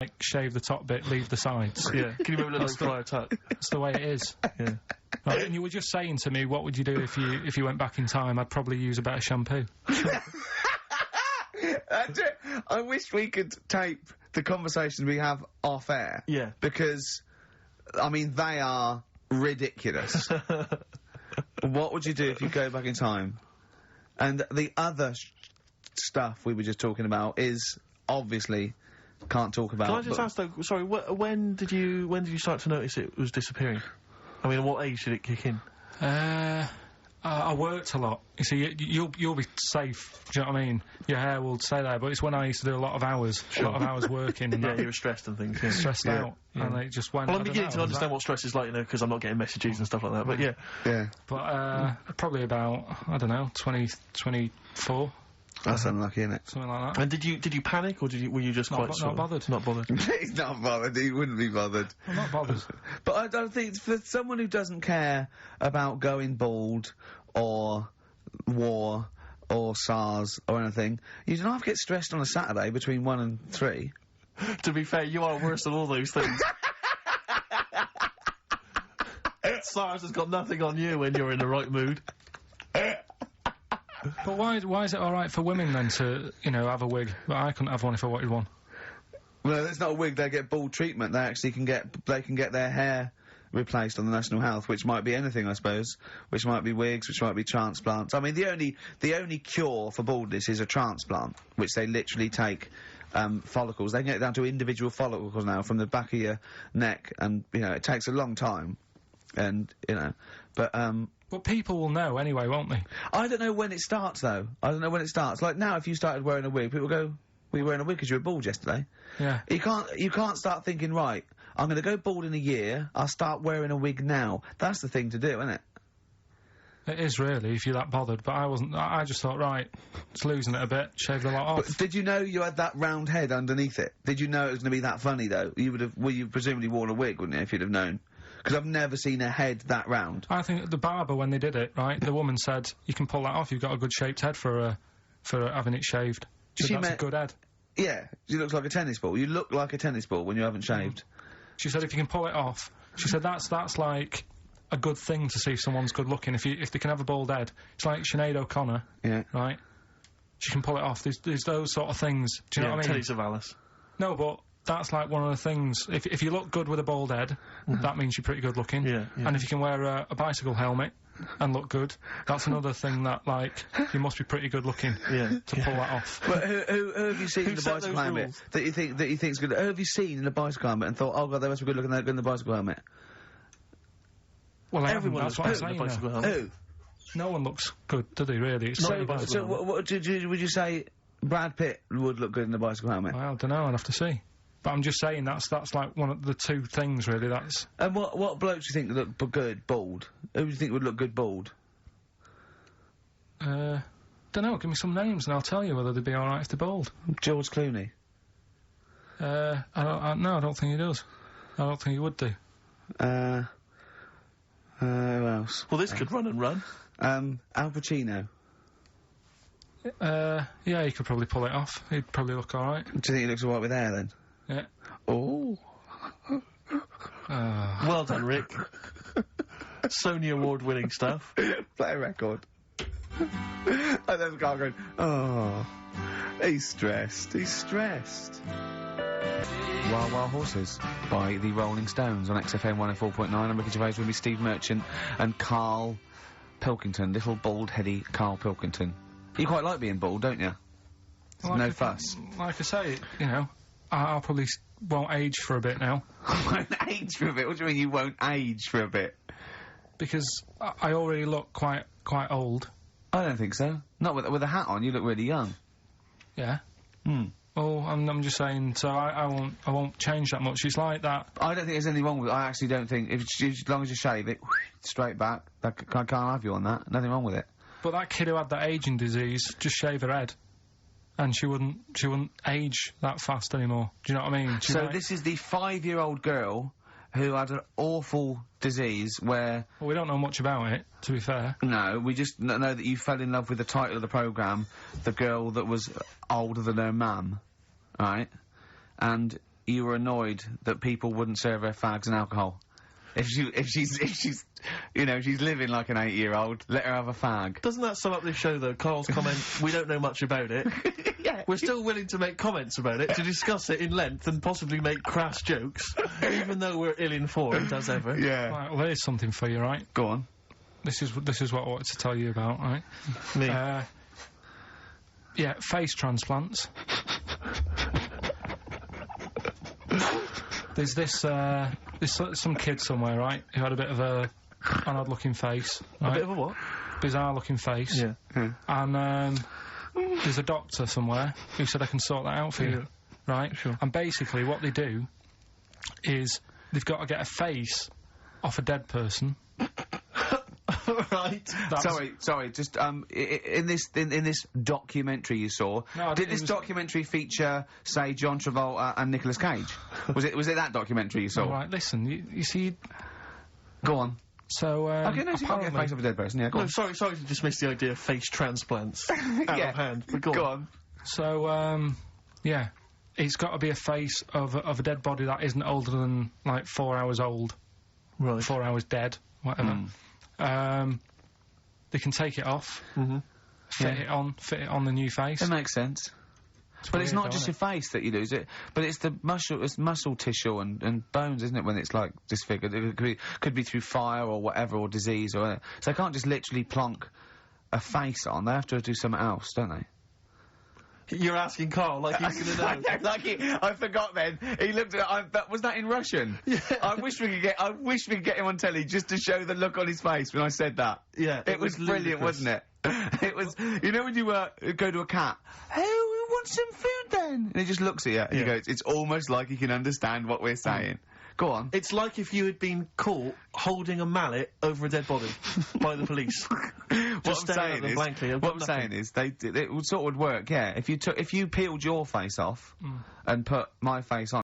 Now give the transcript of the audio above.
like, shave the top bit, leave the sides. Yeah. Can you remember the Friar Tuck? That's the way it is. Yeah. Right, and you were just saying to me, what would you do if you went back in time? I'd probably use a better shampoo. I wish we could tape the conversations we have off air. Yeah. Because, I mean, they are ridiculous. What would you do if you go back in time? And the other stuff we were just talking about is obviously can't talk about. Can I just ask though? Sorry, when did you start to notice it was disappearing? I mean, at what age did it kick in? I worked a lot. You see, you'll be safe. Do you know what I mean? Your hair will stay there, but it's when I used to do a lot of hours, working. And Yeah, you were stressed and things. Yeah. stressed out, and it just went. Well, I'm beginning to understand what stress is like, you know, because I'm not getting messages and stuff like that. But yeah. Yeah. But probably about, I don't know, 24. That's unlucky, isn't it? Something like that. And did you panic, or were you just Not bothered. Not bothered. He's not bothered. He wouldn't be bothered. I'm not bothered. But I don't think, for someone who doesn't care about going bald, or war, or SARS, or anything, you don't have to get stressed on a Saturday between 1 and 3. To be fair, you are worse than all those things. SARS has got nothing on you when you're in the right mood. But why is it alright for women then to, you know, have a wig, but I couldn't have one if I wanted one? Well, it's not a wig, they get bald treatment, they actually can get their hair replaced on the National Health, which might be anything, I suppose. Which might be wigs, which might be transplants. I mean, the only cure for baldness is a transplant, which they literally take, follicles. They can get it down to individual follicles now from the back of your neck, and, you know, it takes a long time. And, you know, but people will know anyway, won't they? I don't know when it starts, though. I don't know when it starts. Like, now, if you started wearing a wig, people go, were you wearing a wig because you were bald yesterday? Yeah. You can't start thinking, right, I'm gonna go bald in a year, I'll start wearing a wig now. That's the thing to do, isn't it? It is, really, if you're that bothered, but I wasn't. I just thought, right, it's losing it a bit, shave the lot off. But did you know you had that round head underneath it? Did you know it was gonna be that funny, though? You presumably worn a wig, wouldn't you, if you'd have known? Because I've never seen a head that round. I think the barber, when they did it, right, the woman said, you can pull that off, you've got a good shaped head for having it shaved. She said, that's a good head. Yeah, she looks like a tennis ball. You look like a tennis ball when you haven't shaved. She said if you can pull it off, she said that's like a good thing to see if someone's good looking, if they can have a bald head. It's like Sinead O'Connor, yeah, right? She can pull it off. There's those sort of things. Do you know what I mean? Telly Savalas. No, but that's like one of the things. If you look good with a bald head, that means you're pretty good looking. Yeah. And if you can wear a bicycle helmet and look good, that's another thing that, like, you must be pretty good looking to pull that off. But who have you seen in the bicycle helmet that you think's good? Who have you seen in a bicycle helmet and thought, oh god, they must be good looking, they're good in the bicycle helmet? Well, everyone that's what I'm saying. The bicycle helmet. Who? No one looks good, do they? Really? It's So what would you say? Brad Pitt would look good in the bicycle helmet? Well, I don't know. I'd have to see. But I'm just saying that's like one of the two things, really. That's. And what blokes do you think look good bald? Who do you think would look good bald? Don't know. Give me some names and I'll tell you whether they'd be alright if they're bald. George Clooney. No, I don't think he does. I don't think he would do. Who else? Well, this could run and run. Al Pacino. Yeah, he could probably pull it off. He'd probably look alright. Do you think he looks alright with hair, then? Yeah. Oh. Well done, Rick. Sony Award-winning stuff. Play a record. And then the guy going, oh, he's stressed. Wild Wild Horses by the Rolling Stones on XFM 104.9. I'm Ricky Gervais with me, Steve Merchant and Carl Pilkington, little bald-heady Carl Pilkington. You quite like being bald, don't you? Like no fuss. Like I say, you know, I'll probably won't age for a bit now. Won't age for a bit? What do you mean you won't age for a bit? Because I already look quite old. I don't think so. Not with a hat on, you look really young. Yeah. Hmm. Oh, I'm just saying, so I won't change that much. It's like that. I don't think there's anything wrong with it. I actually don't think, as long as you shave it, straight back, I can't have you on that. Nothing wrong with it. But that kid who had that aging disease, just shave her head. And she wouldn't age that fast anymore. Do you know what I mean? So this is the 5-year-old girl who had an awful disease where... Well, we don't know much about it, to be fair. No, we just know that you fell in love with the title of the programme, the girl that was older than her mum, right? And you were annoyed that people wouldn't serve her fags and alcohol. If she's, you know, she's living like an 8-year-old, let her have a fag. Doesn't that sum up this show, though? Carl's comment, we don't know much about it. Yeah. We're still willing to make comments about it, to discuss it in length and possibly make crass jokes, even though we're ill-informed, as ever. Yeah. Right, well, there's something for you, right? Go on. This is what I wanted to tell you about, right? Me. Yeah, face transplants. There's this, there's some kid somewhere, right, who had a bit of an odd-looking face, right? A bit of a what? Bizarre-looking face. Yeah. And, there's a doctor somewhere who said I can sort that out for you, right? Sure. And basically what they do is they've got to get a face off a dead person. Right. Sorry. Just in this documentary you saw, No, did this documentary feature, say, John Travolta and Nicolas Cage? was it that documentary you saw? All right, listen, you see. Go on. So Okay, no, so you can't get a face of a dead person. Yeah, go No, on. sorry to dismiss the idea of face transplants out Yeah. of hand, but go on. So, yeah, it's got to be a face of a dead body that isn't older than, like, 4 hours old. Right. 4 hours dead, whatever. They can take it off, fit it on the new face. It makes sense. But it's weird, not though, just isn't your face that you lose it, but it's the muscle tissue and bones, isn't it, when it's, like, disfigured? It could be through fire or whatever, or disease or... So they can't just literally plonk a face on, they have to do something else, don't they? You're asking Carl like he's gonna know. I forgot then. He looked at was that in Russian? Yeah. I wish we could get him on telly just to show the look on his face when I said that. Yeah, It was brilliant, ludicrous. wasn't it? It was, you know when you go to a cat, hey, we want some food then? And he just looks at you and he Yeah. goes, it's almost like he can understand what we're saying. Go on. It's like if you had been caught holding a mallet over a dead body by the police. Just staring at them blankly. What I'm saying is, it sort of would work, yeah. If you peeled your face off and put my face on,